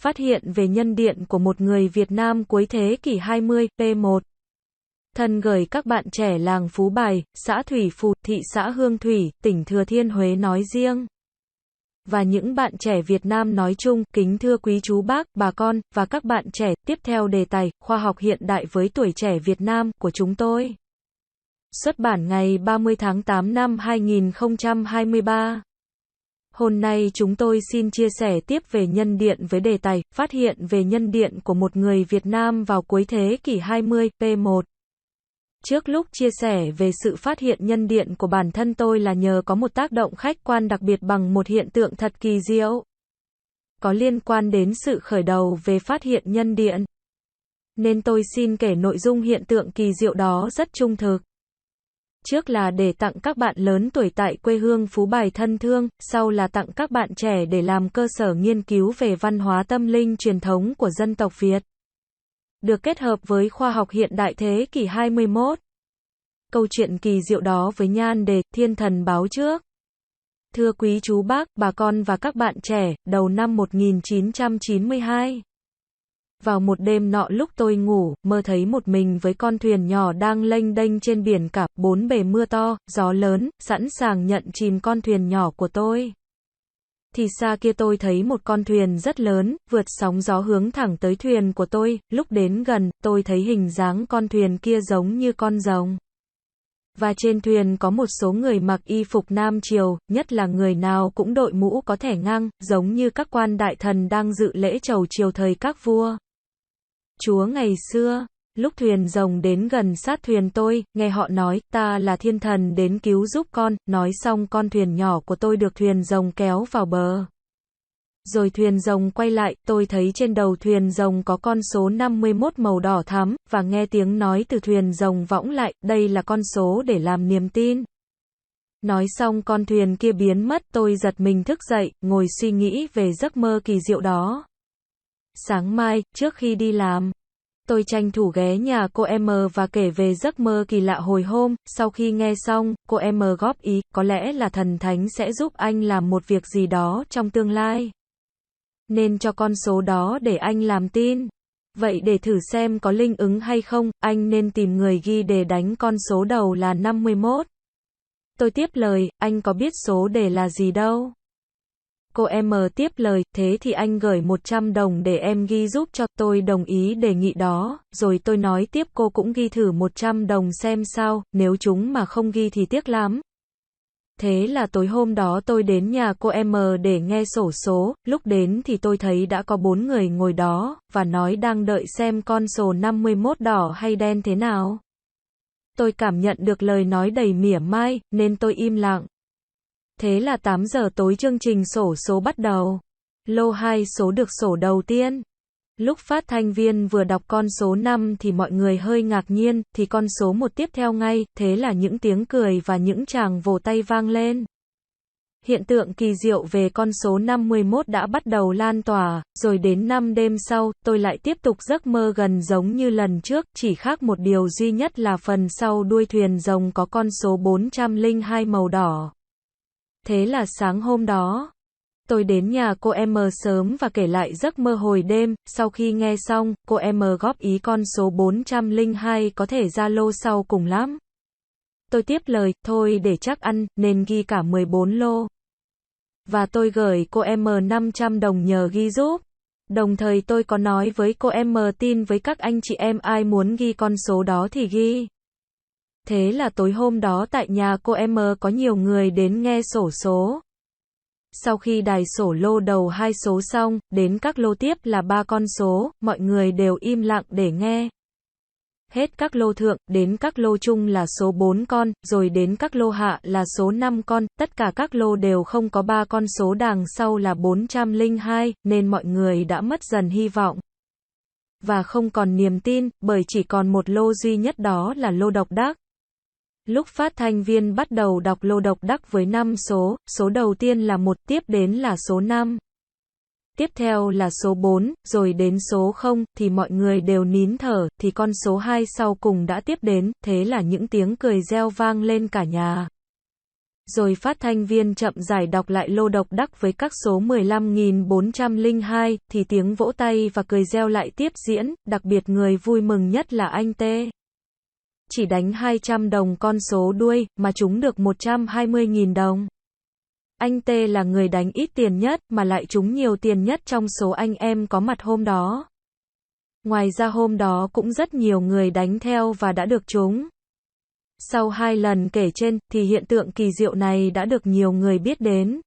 phát hiện về nhân điện của một người Việt Nam cuối thế kỷ 20, p1. Thân gửi các bạn trẻ làng Phú Bài, xã Thủy Phù, thị xã Hương Thủy, tỉnh Thừa Thiên Huế nói riêng. Và những bạn trẻ Việt Nam nói chung, kính thưa quý chú bác, bà con, và các bạn trẻ, tiếp theo đề tài, khoa học hiện đại với tuổi trẻ Việt Nam, của chúng tôi. Xuất bản ngày 30 tháng 8 năm 2023. Hôm nay chúng tôi xin chia sẻ tiếp về nhân điện với đề tài, phát hiện về nhân điện của một người Việt Nam vào cuối thế kỷ 20, p1. Trước lúc chia sẻ về sự phát hiện nhân điện của bản thân tôi là nhờ có một tác động khách quan đặc biệt bằng một hiện tượng thật kỳ diệu, có liên quan đến sự khởi đầu về phát hiện nhân điện. Nên tôi xin kể nội dung hiện tượng kỳ diệu đó rất trung thực. Trước là để tặng các bạn lớn tuổi tại quê hương Phú Bài thân thương, sau là tặng các bạn trẻ để làm cơ sở nghiên cứu về văn hóa tâm linh truyền thống của dân tộc Việt, được kết hợp với khoa học hiện đại thế kỷ 21. Câu chuyện kỳ diệu đó với nhan đề Thiên thần báo trước. Thưa quý chú bác, bà con và các bạn trẻ, đầu năm 1992. Vào một đêm nọ lúc tôi ngủ, mơ thấy một mình với con thuyền nhỏ đang lênh đênh trên biển cả, bốn bề mưa to, gió lớn, sẵn sàng nhận chìm con thuyền nhỏ của tôi. Thì xa kia tôi thấy một con thuyền rất lớn, vượt sóng gió hướng thẳng tới thuyền của tôi, lúc đến gần, tôi thấy hình dáng con thuyền kia giống như con rồng. Và trên thuyền có một số người mặc y phục Nam Triều, nhất là người nào cũng đội mũ có thẻ ngang, giống như các quan đại thần đang dự lễ chầu triều thời các vua chúa ngày xưa. Lúc thuyền rồng đến gần sát thuyền tôi, nghe họ nói, ta là thiên thần đến cứu giúp con, nói xong con thuyền nhỏ của tôi được thuyền rồng kéo vào bờ. Rồi thuyền rồng quay lại, tôi thấy trên đầu thuyền rồng có con số 51 màu đỏ thắm, và nghe tiếng nói từ thuyền rồng võng lại, đây là con số để làm niềm tin. Nói xong con thuyền kia biến mất, tôi giật mình thức dậy, ngồi suy nghĩ về giấc mơ kỳ diệu đó. Sáng mai, trước khi đi làm, tôi tranh thủ ghé nhà cô em và kể về giấc mơ kỳ lạ hồi hôm. Sau khi nghe xong, cô em góp ý, có lẽ là thần thánh sẽ giúp anh làm một việc gì đó trong tương lai, nên cho con số đó để anh làm tin. Vậy để thử xem có linh ứng hay không, anh nên tìm người ghi đề đánh con số đầu là 51. Tôi tiếp lời, anh có biết số đề là gì đâu. Cô em tiếp lời, thế thì anh gửi 100 đồng để em ghi giúp cho. Tôi đồng ý đề nghị đó, rồi tôi nói tiếp cô cũng ghi thử 100 đồng xem sao, nếu chúng mà không ghi thì tiếc lắm. Thế là tối hôm đó tôi đến nhà cô em để nghe xổ số, lúc đến thì tôi thấy đã có 4 người ngồi đó, và nói đang đợi xem con số 51 đỏ hay đen thế nào. Tôi cảm nhận được lời nói đầy mỉa mai, nên tôi im lặng. Thế là 8 giờ tối chương trình xổ số bắt đầu. Lô 2 số được xổ đầu tiên. Lúc phát thanh viên vừa đọc con số 5 thì mọi người hơi ngạc nhiên, thì con số 1 tiếp theo ngay, thế là những tiếng cười và những tràng vỗ tay vang lên. Hiện tượng kỳ diệu về con số 51 đã bắt đầu lan tỏa, rồi đến 5 đêm sau, tôi lại tiếp tục giấc mơ gần giống như lần trước, chỉ khác một điều duy nhất là phần sau đuôi thuyền rồng có con số 402 màu đỏ. Thế là sáng hôm đó, tôi đến nhà cô em sớm và kể lại giấc mơ hồi đêm. Sau khi nghe xong, cô em góp ý con số 402 có thể ra lô sau cùng lắm. Tôi tiếp lời, thôi để chắc ăn, nên ghi cả 14 lô. Và tôi gửi cô em 500 đồng nhờ ghi giúp. Đồng thời tôi có nói với cô em tin với các anh chị em ai muốn ghi con số đó thì ghi. Thế là tối hôm đó tại nhà cô em có nhiều người đến nghe xổ số. Sau khi đài sổ lô đầu 2 số xong, đến các lô tiếp là 3 con số, mọi người đều im lặng để nghe. Hết các lô thượng, đến các lô chung là số 4 con, rồi đến các lô hạ là số 5 con, tất cả các lô đều không có 3 con số đằng sau là 402, nên mọi người đã mất dần hy vọng. Và không còn niềm tin, bởi chỉ còn một lô duy nhất đó là lô độc đắc. Lúc phát thanh viên bắt đầu đọc lô độc đắc với 5 số, số đầu tiên là 1, tiếp đến là số 5. Tiếp theo là số 4, rồi đến số 0, thì mọi người đều nín thở, thì con số 2 sau cùng đã tiếp đến, thế là những tiếng cười reo vang lên cả nhà. Rồi phát thanh viên chậm rãi đọc lại lô độc đắc với các số 15.402, thì tiếng vỗ tay và cười reo lại tiếp diễn, đặc biệt người vui mừng nhất là anh T. Chỉ đánh 200 đồng con số đuôi, mà trúng được 120.000 đồng. Anh T là người đánh ít tiền nhất, mà lại trúng nhiều tiền nhất trong số anh em có mặt hôm đó. Ngoài ra hôm đó cũng rất nhiều người đánh theo và đã được trúng. Sau 2 lần kể trên, thì hiện tượng kỳ diệu này đã được nhiều người biết đến.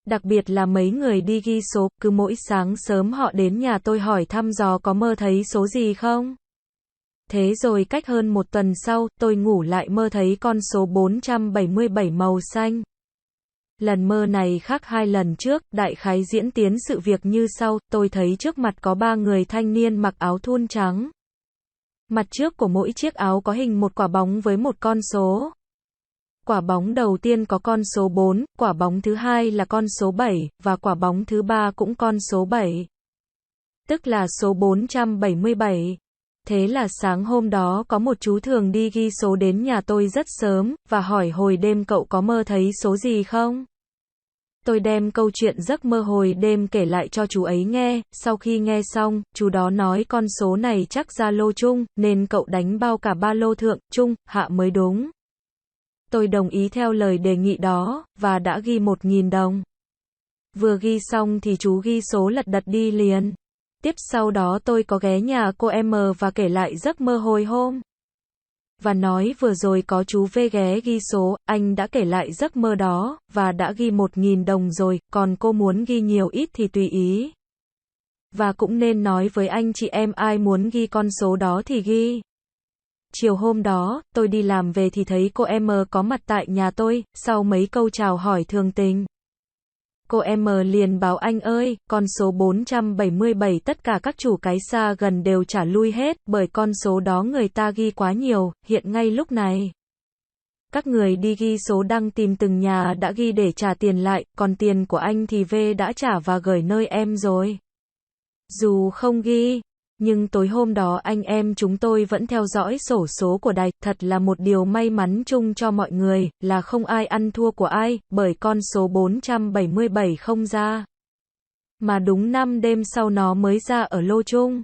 Đặc biệt là mấy người đi ghi số, cứ mỗi sáng sớm họ đến nhà tôi hỏi thăm dò có mơ thấy số gì không. Thế rồi cách hơn 1 tuần sau, tôi ngủ lại mơ thấy con số 477 màu xanh. Lần mơ này khác 2 lần trước, đại khái diễn tiến sự việc như sau, tôi thấy trước mặt có 3 người thanh niên mặc áo thun trắng. Mặt trước của mỗi chiếc áo có hình một quả bóng với một con số. Quả bóng đầu tiên có con số 4, quả bóng thứ hai là con số 7, và quả bóng thứ ba cũng con số 7. Tức là số 477. Thế là sáng hôm đó có một chú thường đi ghi số đến nhà tôi rất sớm, và hỏi hồi đêm cậu có mơ thấy số gì không? Tôi đem câu chuyện giấc mơ hồi đêm kể lại cho chú ấy nghe, sau khi nghe xong, chú đó nói con số này chắc ra lô chung, nên cậu đánh bao cả 3 lô thượng, trung, hạ mới đúng. Tôi đồng ý theo lời đề nghị đó, và đã ghi 1.000 đồng. Vừa ghi xong thì chú ghi số lật đật đi liền. Tiếp sau đó tôi có ghé nhà cô em và kể lại giấc mơ hồi hôm. Và nói vừa rồi có chú V ghé ghi số, anh đã kể lại giấc mơ đó, và đã ghi 1.000 đồng rồi, còn cô muốn ghi nhiều ít thì tùy ý. Và cũng nên nói với anh chị em ai muốn ghi con số đó thì ghi. Chiều hôm đó, tôi đi làm về thì thấy cô em có mặt tại nhà tôi, sau mấy câu chào hỏi thường tình. Cô em liền báo anh ơi, con số 477 tất cả các chủ cái xa gần đều trả lui hết, bởi con số đó người ta ghi quá nhiều, hiện ngay lúc này. Các người đi ghi số đang tìm từng nhà đã ghi để trả tiền lại, còn tiền của anh thì V đã trả và gửi nơi em rồi. Dù không ghi, nhưng tối hôm đó anh em chúng tôi vẫn theo dõi sổ số của đài, thật là một điều may mắn chung cho mọi người, là không ai ăn thua của ai, bởi con số 477 không ra. Mà đúng 5 đêm sau nó mới ra ở lô chung.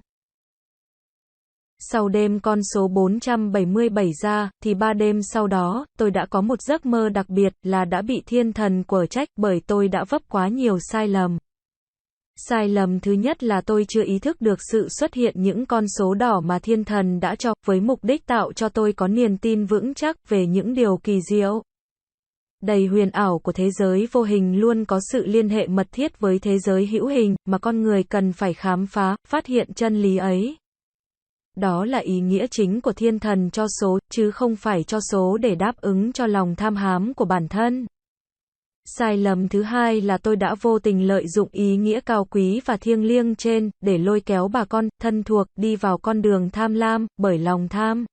Sau đêm con số 477 ra, thì 3 đêm sau đó, tôi đã có một giấc mơ đặc biệt là đã bị thiên thần quở trách bởi tôi đã vấp quá nhiều sai lầm. Sai lầm thứ nhất là tôi chưa ý thức được sự xuất hiện những con số đỏ mà thiên thần đã cho, với mục đích tạo cho tôi có niềm tin vững chắc về những điều kỳ diệu. Đầy huyền ảo của thế giới vô hình luôn có sự liên hệ mật thiết với thế giới hữu hình, mà con người cần phải khám phá, phát hiện chân lý ấy. Đó là ý nghĩa chính của thiên thần cho số, chứ không phải cho số để đáp ứng cho lòng tham hám của bản thân. Sai lầm thứ hai là tôi đã vô tình lợi dụng ý nghĩa cao quý và thiêng liêng trên, để lôi kéo bà con, thân thuộc, đi vào con đường tham lam, bởi lòng tham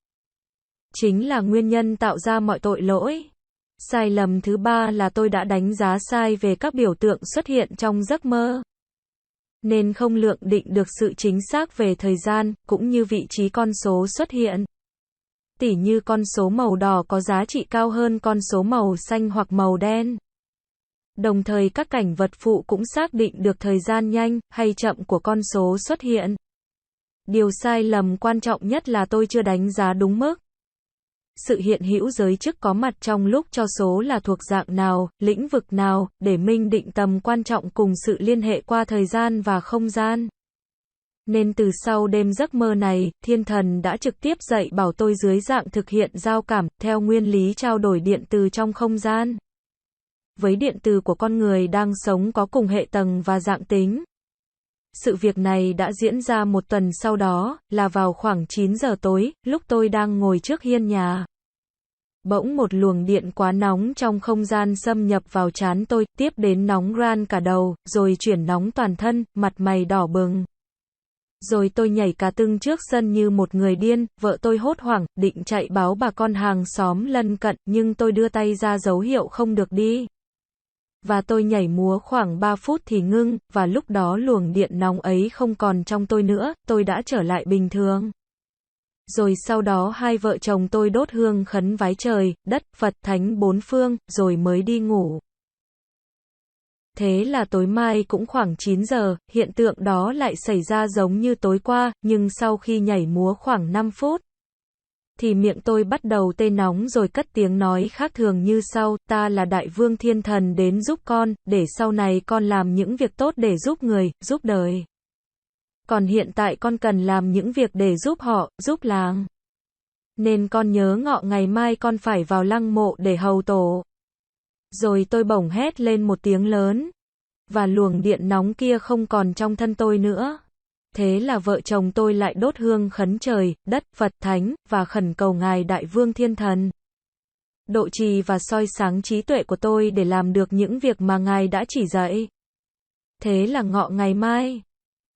chính là nguyên nhân tạo ra mọi tội lỗi. Sai lầm thứ ba là tôi đã đánh giá sai về các biểu tượng xuất hiện trong giấc mơ, nên không lượng định được sự chính xác về thời gian, cũng như vị trí con số xuất hiện. Tỉ như con số màu đỏ có giá trị cao hơn con số màu xanh hoặc màu đen. Đồng thời các cảnh vật phụ cũng xác định được thời gian nhanh hay chậm của con số xuất hiện. Điều sai lầm quan trọng nhất là tôi chưa đánh giá đúng mức sự hiện hữu giới chức có mặt trong lúc cho số là thuộc dạng nào, lĩnh vực nào, để minh định tầm quan trọng cùng sự liên hệ qua thời gian và không gian. Nên từ sau đêm giấc mơ này, thiên thần đã trực tiếp dạy bảo tôi dưới dạng thực hiện giao cảm, theo nguyên lý trao đổi điện từ trong không gian. Với điện từ của con người đang sống có cùng hệ tầng và dạng tính. Sự việc này đã diễn ra 1 tuần sau đó, là vào khoảng 9 giờ tối, lúc tôi đang ngồi trước hiên nhà. Bỗng một luồng điện quá nóng trong không gian xâm nhập vào trán tôi, tiếp đến nóng ran cả đầu, rồi chuyển nóng toàn thân, mặt mày đỏ bừng. Rồi tôi nhảy cả tưng trước sân như một người điên, vợ tôi hốt hoảng, định chạy báo bà con hàng xóm lân cận, nhưng tôi đưa tay ra dấu hiệu không được đi. Và tôi nhảy múa khoảng 3 phút thì ngưng, và lúc đó luồng điện nóng ấy không còn trong tôi nữa, tôi đã trở lại bình thường. Rồi sau đó hai vợ chồng tôi đốt hương khấn vái trời, đất, Phật thánh bốn phương, rồi mới đi ngủ. Thế là tối mai cũng khoảng 9 giờ, hiện tượng đó lại xảy ra giống như tối qua, nhưng sau khi nhảy múa khoảng 5 phút, thì miệng tôi bắt đầu tê nóng rồi cất tiếng nói khác thường như sau: ta là Đại Vương Thiên Thần đến giúp con, để sau này con làm những việc tốt để giúp người, giúp đời. Còn hiện tại con cần làm những việc để giúp họ, giúp làng. Nên con nhớ ngọ ngày mai con phải vào lăng mộ để hầu tổ. Rồi tôi bỗng hét lên một tiếng lớn, và luồng điện nóng kia không còn trong thân tôi nữa. Thế là vợ chồng tôi lại đốt hương khấn trời, đất, Phật thánh, và khẩn cầu Ngài Đại Vương Thiên Thần độ trì và soi sáng trí tuệ của tôi để làm được những việc mà Ngài đã chỉ dạy. Thế là ngọ ngày mai,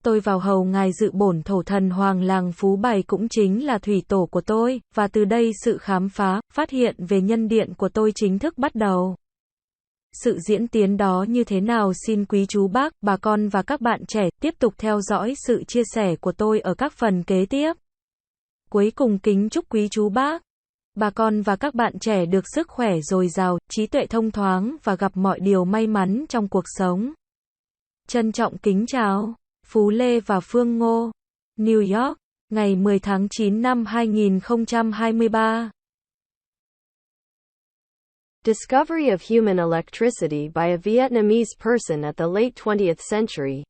tôi vào hầu Ngài dự bổn thổ thần hoàng làng Phú Bài cũng chính là thủy tổ của tôi, và từ đây sự khám phá, phát hiện về nhân điện của tôi chính thức bắt đầu. Sự diễn tiến đó như thế nào xin quý chú bác, bà con và các bạn trẻ tiếp tục theo dõi sự chia sẻ của tôi ở các phần kế tiếp. Cuối cùng kính chúc quý chú bác, bà con và các bạn trẻ được sức khỏe dồi dào, trí tuệ thông thoáng và gặp mọi điều may mắn trong cuộc sống. Trân trọng kính chào. Phú Lê và Phương Ngô, New York, ngày 10 tháng 9 năm 2023. Discovery of human electricity by a Vietnamese person at the late 20th century.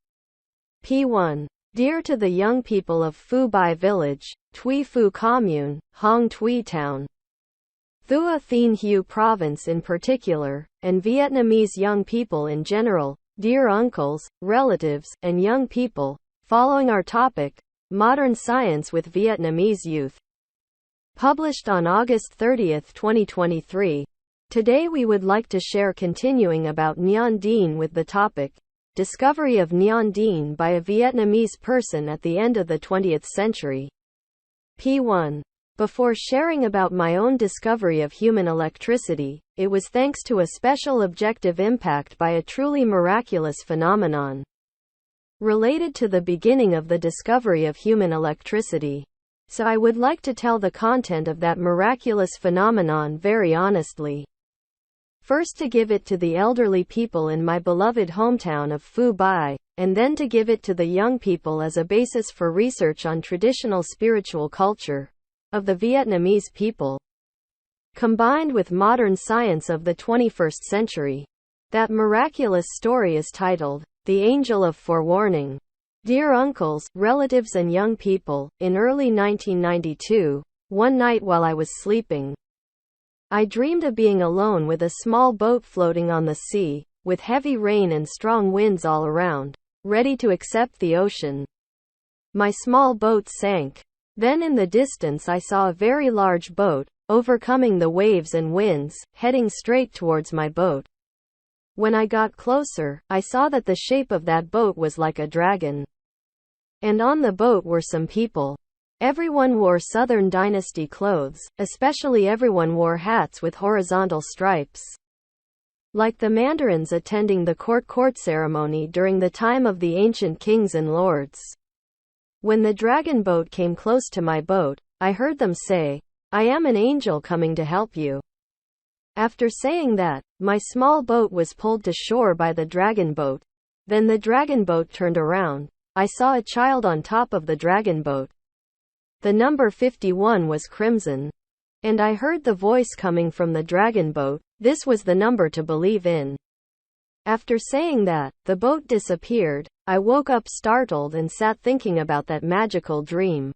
P1. Dear to the young people of Phu Bai Village, Tuy Phu Commune, Hong Tuy Town, Thua Thien Hue Province in particular, and Vietnamese young people in general, dear uncles, relatives, and young people, following our topic, Modern Science with Vietnamese Youth. Published on August 30, 2023. Today we would like to share continuing about Nhân Điê with the topic, Discovery of Nhân Điê by a Vietnamese person at the end of the 20th century. P1. Before sharing about my own discovery of human electricity, it was thanks to a special objective impact by a truly miraculous phenomenon related to the beginning of the discovery of human electricity. So I would like to tell the content of that miraculous phenomenon very honestly. First to give it to the elderly people in my beloved hometown of Phu Bai, and then to give it to the young people as a basis for research on traditional spiritual culture of the Vietnamese people, combined with modern science of the 21st century. That miraculous story is titled, The Angel of Forewarning. Dear uncles, relatives and young people, in early 1992, one night while I was sleeping, I dreamed of being alone with a small boat floating on the sea, with heavy rain and strong winds all around, ready to accept the ocean. My small boat sank. Then in the distance I saw a very large boat, overcoming the waves and winds, heading straight towards my boat. When I got closer, I saw that the shape of that boat was like a dragon. And on the boat were some people. Everyone wore Southern Dynasty clothes, especially everyone wore hats with horizontal stripes, like the mandarins attending the court ceremony during the time of the ancient kings and lords. When the dragon boat came close to my boat, I heard them say, I am an angel coming to help you. After saying that, my small boat was pulled to shore by the dragon boat. Then the dragon boat turned around. I saw a child on top of the dragon boat. The number 51 was crimson. And I heard the voice coming from the dragon boat, this was the number to believe in. After saying that, the boat disappeared. I woke up startled and sat thinking about that magical dream.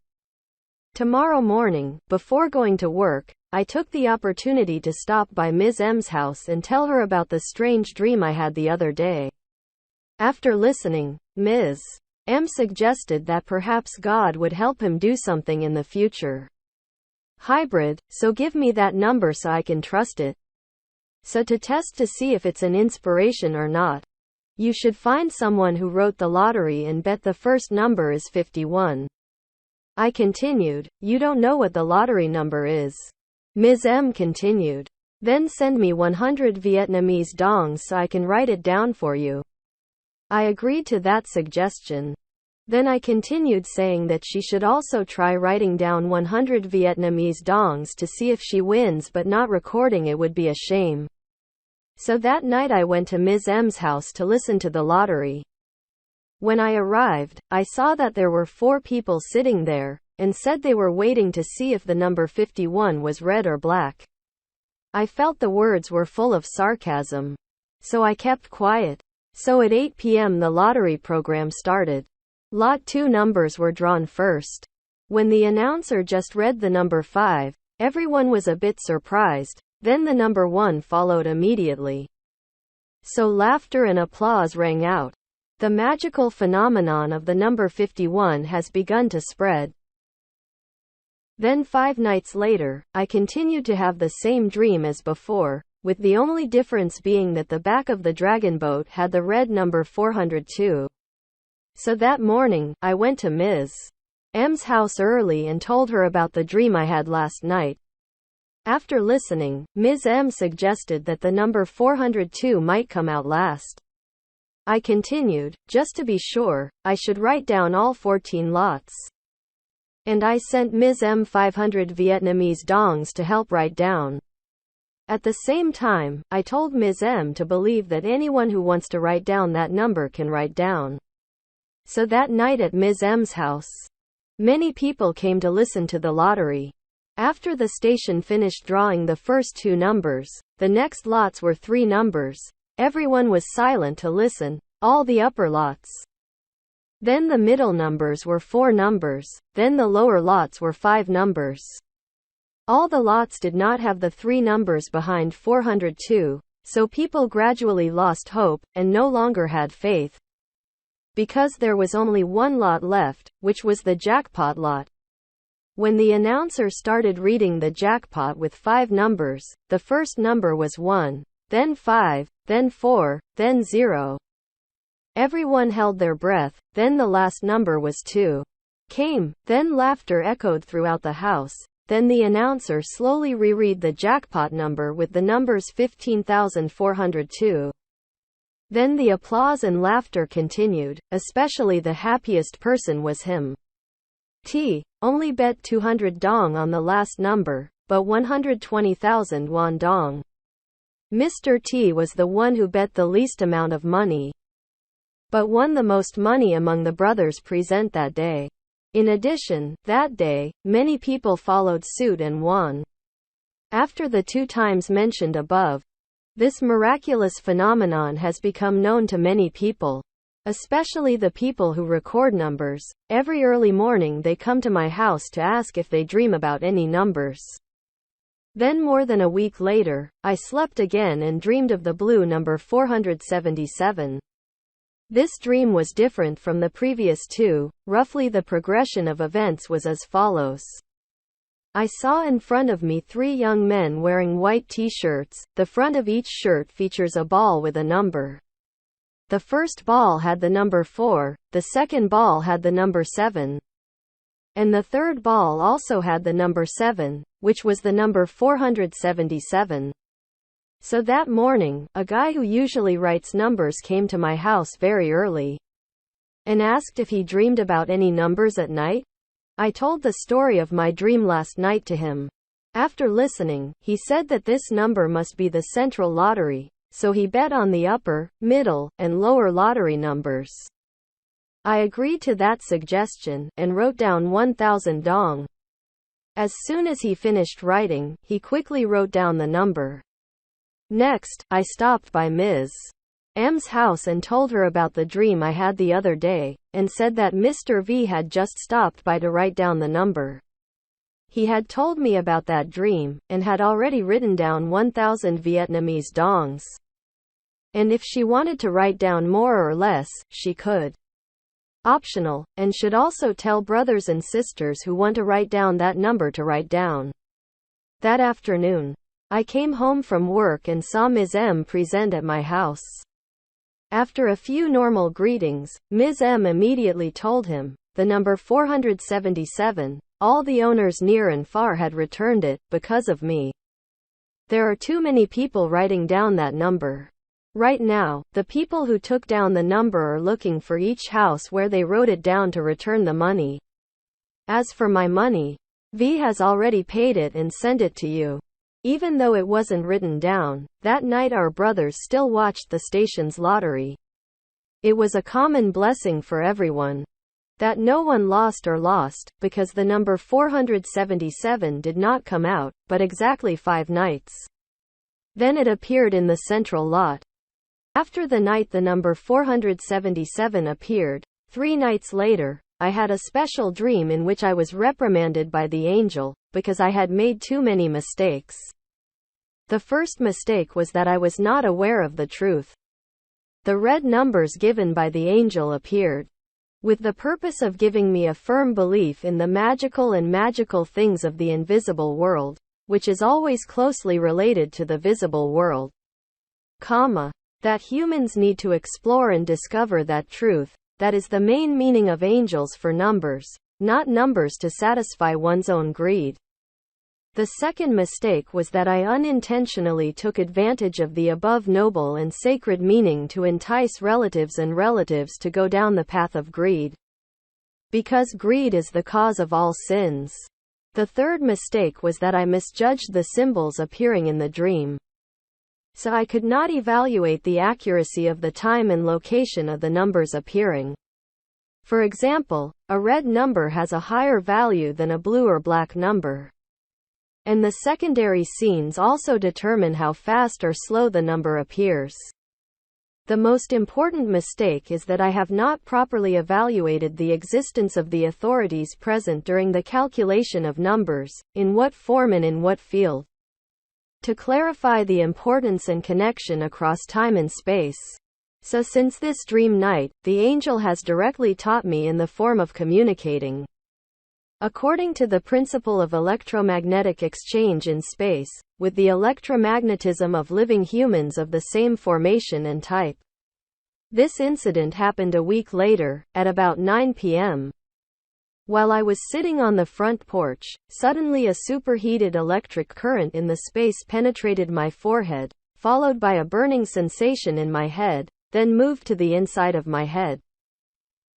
Tomorrow morning, before going to work, I took the opportunity to stop by Ms. M's house and tell her about the strange dream I had the other day. After listening, Ms. M suggested that perhaps God would help him do something in the future. Hybrid, so give me that number so I can trust it. So to test to see if it's an inspiration or not, you should find someone who wrote the lottery and bet the first number is 51. I continued, you don't know what the lottery number is. Ms. M continued, then send me 100 Vietnamese dongs so I can write it down for you. I agreed to that suggestion. Then I continued saying that she should also try writing down 100 Vietnamese dongs to see if she wins, but not recording it would be a shame. So that night I went to Ms. M's house to listen to the lottery. When I arrived, I saw that there were 4 people sitting there, and said they were waiting to see if the number 51 was red or black. I felt the words were full of sarcasm. So I kept quiet. So at 8 p.m. the lottery program started. Lot 2 numbers were drawn first. When the announcer just read the number 5, everyone was a bit surprised, then the number 1 followed immediately. So laughter and applause rang out. The magical phenomenon of the number 51 has begun to spread. Then 5 nights later, I continued to have the same dream as before, with the only difference being that the back of the dragon boat had the red number 402. So that morning, I went to Ms. M's house early and told her about the dream I had last night. After listening, Ms. M suggested that the number 402 might come out last. I continued, just to be sure, I should write down all 14 lots. And I sent Ms. M 500 Vietnamese dongs to help write down. At the same time, I told Ms. M to believe that anyone who wants to write down that number can write down. So that night at Ms. M's house, many people came to listen to the lottery. After the station finished drawing the first 2 numbers, the next lots were 3 numbers. Everyone was silent to listen, all the upper lots. Then the middle numbers were 4 numbers, then the lower lots were 5 numbers. All the lots did not have the 3 numbers behind 402, so people gradually lost hope, and no longer had faith. Because there was only 1 lot left, which was the jackpot lot. When the announcer started reading the jackpot with 5 numbers, the first number was 1, then 5, then 4, then 0. Everyone held their breath, then the last number was 2. Came, then laughter echoed throughout the house, then the announcer slowly reread the jackpot number with the numbers 15,402. Then the applause and laughter continued, especially the happiest person was him. T. Only bet 200 dong on the last number, but 120,000 won dong. Mr. T was the one who bet the least amount of money, but won the most money among the brothers present that day. In addition, that day, many people followed suit and won. After the 2 times mentioned above, this miraculous phenomenon has become known to many people, especially the people who record numbers. Every early morning they come to my house to ask if they dream about any numbers. Then more than a week later, I slept again and dreamed of the blue number 477. This dream was different from the previous 2. Roughly the progression of events was as follows. I saw in front of me 3 young men wearing white t-shirts. The front of each shirt features a ball with a number. The first ball had the number 4, the second ball had the number 7, and the third ball also had the number 7, which was the number 477. So that morning, a guy who usually writes numbers came to my house very early and asked if he dreamed about any numbers at night. I told the story of my dream last night to him. After listening, he said that this number must be the central lottery, so he bet on the upper, middle, and lower lottery numbers. I agreed to that suggestion, and wrote down 1,000 dong. As soon as he finished writing, he quickly wrote down the number. Next, I stopped by Ms. M's house and told her about the dream I had the other day, and said that Mr. V had just stopped by to write down the number. He had told me about that dream, and had already written down 1,000 Vietnamese dongs. And if she wanted to write down more or less, she could. Optional, and should also tell brothers and sisters who want to write down that number to write down. That afternoon, I came home from work and saw Ms. M present at my house. After a few normal greetings, Ms. M immediately told him, the number 477, all the owners near and far had returned it, because of me. There are too many people writing down that number. Right now, the people who took down the number are looking for each house where they wrote it down to return the money. As for my money, V has already paid it and sent it to you. Even though it wasn't written down, that night our brothers still watched the station's lottery. It was a common blessing for everyone that no one lost, because the number 477 did not come out, but exactly 5 nights. Then it appeared in the central lot. After the night the number 477 appeared, 3 nights later, I had a special dream in which I was reprimanded by the angel, because I had made too many mistakes. The first mistake was that I was not aware of the truth. The red numbers given by the angel appeared with the purpose of giving me a firm belief in the magical things of the invisible world, which is always closely related to the visible world. That humans need to explore and discover that truth. That is the main meaning of angels for numbers, not numbers to satisfy one's own greed. The second mistake was that I unintentionally took advantage of the above noble and sacred meaning to entice relatives to go down the path of greed. Because greed is the cause of all sins. The third mistake was that I misjudged the symbols appearing in the dream. So I could not evaluate the accuracy of the time and location of the numbers appearing. For example, a red number has a higher value than a blue or black number. And the secondary scenes also determine how fast or slow the number appears. The most important mistake is that I have not properly evaluated the existence of the authorities present during the calculation of numbers, in what form and in what field. To clarify the importance and connection across time and space. So since this dream night, the angel has directly taught me in the form of communicating. According to the principle of electromagnetic exchange in space, with the electromagnetism of living humans of the same formation and type. This incident happened a week later, at about 9 p.m. While I was sitting on the front porch, suddenly a superheated electric current in the space penetrated my forehead, followed by a burning sensation in my head, then moved to the inside of my head.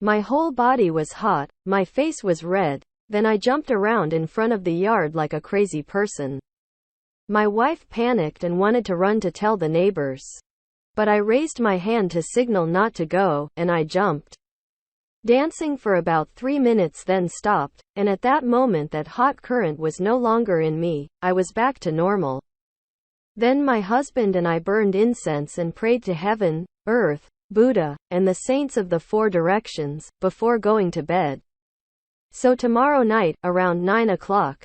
My whole body was hot, my face was red. Then I jumped around in front of the yard like a crazy person. My wife panicked and wanted to run to tell the neighbors. But I raised my hand to signal not to go, and I jumped. Dancing for about 3 minutes then stopped, and at that moment that hot current was no longer in me, I was back to normal. Then my husband and I burned incense and prayed to heaven, earth, Buddha, and the saints of the 4 directions, before going to bed. So tomorrow night, around 9 o'clock,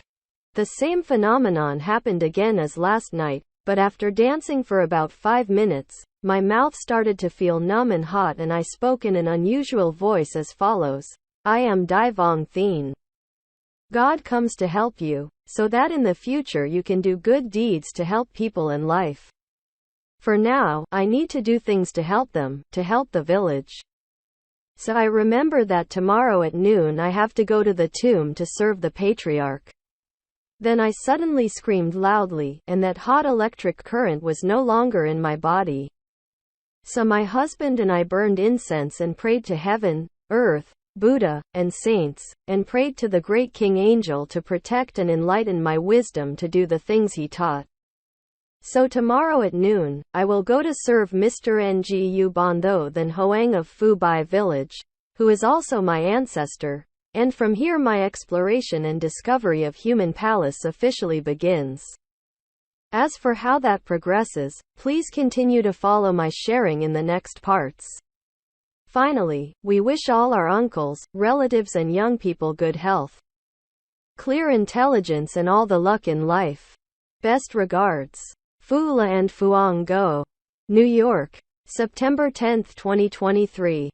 the same phenomenon happened again as last night, but after dancing for about 5 minutes, my mouth started to feel numb and hot and I spoke in an unusual voice as follows. I am Dai Vong Thien. God comes to help you, so that in the future you can do good deeds to help people in life. For now, I need to do things to help them, to help the village. So I remember that tomorrow at noon I have to go to the tomb to serve the patriarch. Then I suddenly screamed loudly, and that hot electric current was no longer in my body. So my husband and I burned incense and prayed to heaven, earth, Buddha, and saints, and prayed to the great King Angel to protect and enlighten my wisdom to do the things he taught. So tomorrow at noon, I will go to serve Mr. Ngu Bontho Than Hoang of Phu Bai village, who is also my ancestor, and from here my exploration and discovery of Human Palace officially begins. As for how that progresses, please continue to follow my sharing in the next parts. Finally, we wish all our uncles, relatives and young people good health, clear intelligence and all the luck in life. Best regards. Phu La and Phuong Go. New York. September 10, 2023.